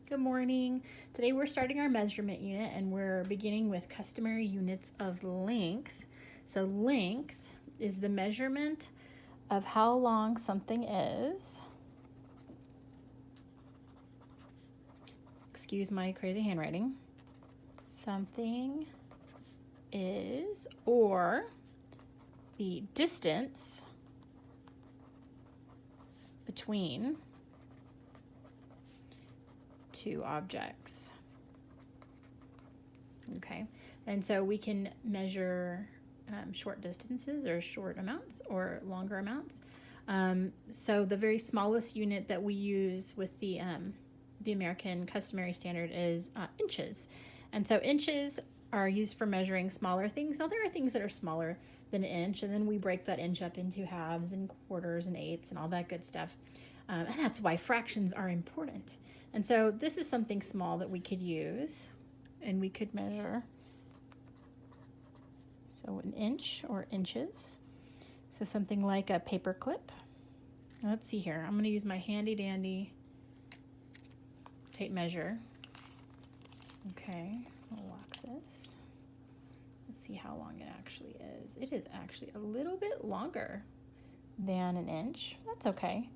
Good morning. Today we're starting our measurement unit and we're beginning with customary units of length. So length is the measurement of how long something is. Excuse my crazy handwriting. Something is, or the distance between two objects. Okay, and so we can measure short distances or short amounts or longer amounts. So the very smallest unit that we use with the American customary standard is inches. And so inches are used for measuring smaller things. Now there are things that are smaller than an inch, and then we break that inch up into halves and quarters and eighths and all that good stuff. And that's why fractions are important. And so this is something small that we could use and we could measure. So an inch or inches. So something like a paper clip. Let's see here. I'm going to use my handy dandy tape measure. Okay, I'll lock this. Let's see how long it actually is. It is actually a little bit longer than an inch. That's okay.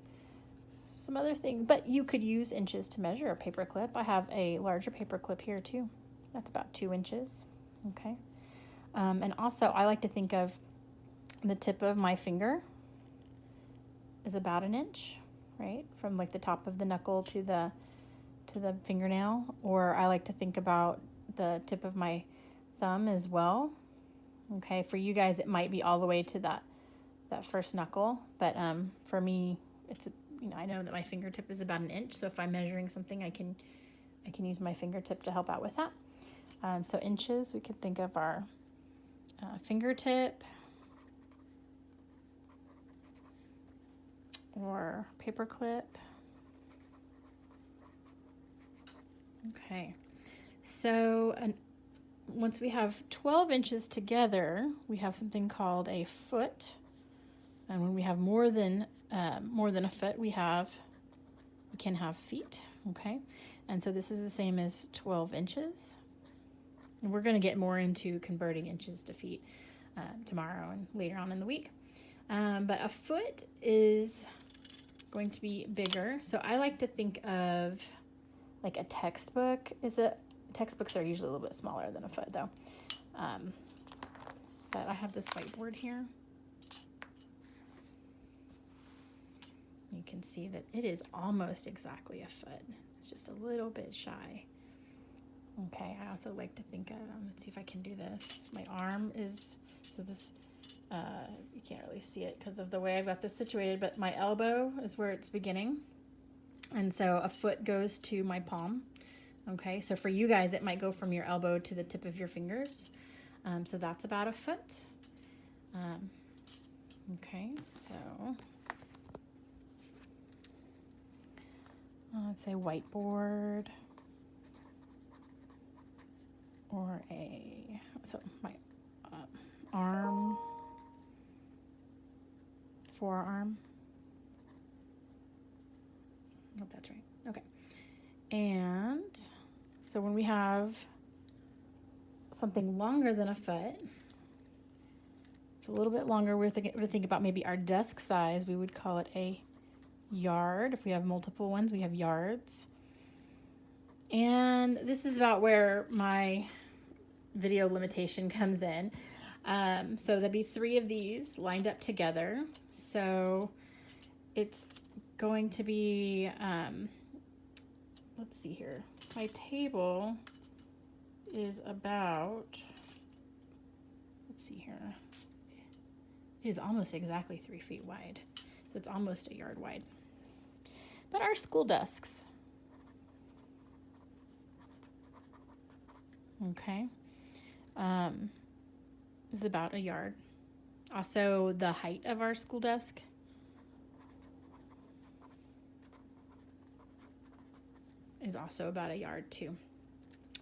Some other thing, but you could use inches to measure a paper clip. I have a larger paper clip here too. That's about 2 inches. Okay. And also I like to think of the tip of my finger is about an inch, right? From like the top of the knuckle to the fingernail. Or I like to think about the tip of my thumb as well. Okay, for you guys it might be all the way to that first knuckle, but for me it's I know that my fingertip is about an inch, so if I'm measuring something I can use my fingertip to help out with that. So inches, we could think of our fingertip or paper clip. Okay, so once we have 12 inches together, we have something called a foot. And when we have more than a foot, we can have feet. Okay, and so this is the same as 12 inches. And we're going to get more into converting inches to feet tomorrow and later on in the week. But a foot is going to be bigger. So I like to think of like a textbook. Textbooks are usually a little bit smaller than a foot though. But I have this whiteboard here. You can see that it is almost exactly a foot. It's just a little bit shy. Okay, I also like to think of, let's see if I can do this. My arm is, so this, you can't really see it because of the way I've got this situated, but my elbow is where it's beginning. And so a foot goes to my palm. Okay, so for you guys, it might go from your elbow to the tip of your fingers. So that's about a foot. Okay, so let's say whiteboard or my arm, forearm. I hope that's right. Okay. And so when we have something longer than a foot, it's a little bit longer. We're thinking about maybe our desk size. We would call it a yard. If we have multiple ones, we have yards. And this is about where my video limitation comes in. So there'd be 3 of these lined up together. So it's going to be, let's see here. My table is about, let's see here, is almost exactly 3 feet wide. So it's almost a yard wide. But our school desks, okay, is about a yard. Also, the height of our school desk is also about a yard too.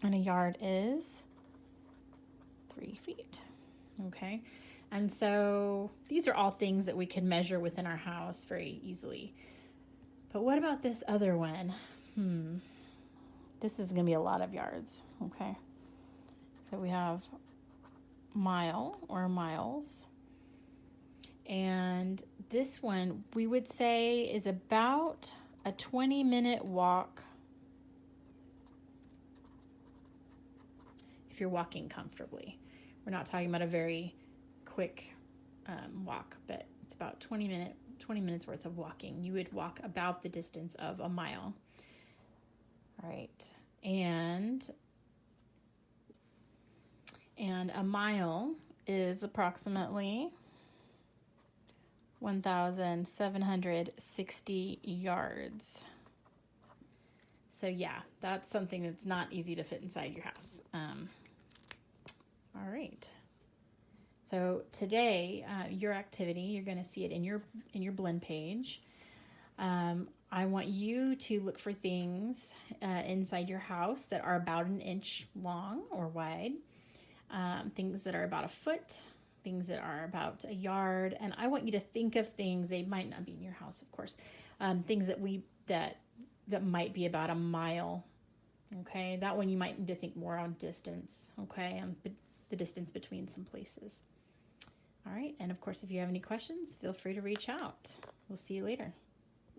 And a yard is 3 feet, okay? And so these are all things that we can measure within our house very easily. But what about this other one? this is going to be a lot of yards, okay? So we have mile or miles. And this one we would say is about a 20-minute walk if you're walking comfortably. We're not talking about a very quick walk, but it's about 20 minutes worth of walking. You would walk about the distance of a mile. All right. And a mile is approximately 1,760 yards. So yeah, that's something that's not easy to fit inside your house. All right. So today, your activity, you're going to see it in your blend page. I want you to look for things inside your house that are about an inch long or wide, things that are about a foot, things that are about a yard, and I want you to think of things, they might not be in your house, of course, things that might be about a mile, okay? That one you might need to think more on distance, okay, on the distance between some places. All right, and of course, if you have any questions, feel free to reach out. We'll see you later.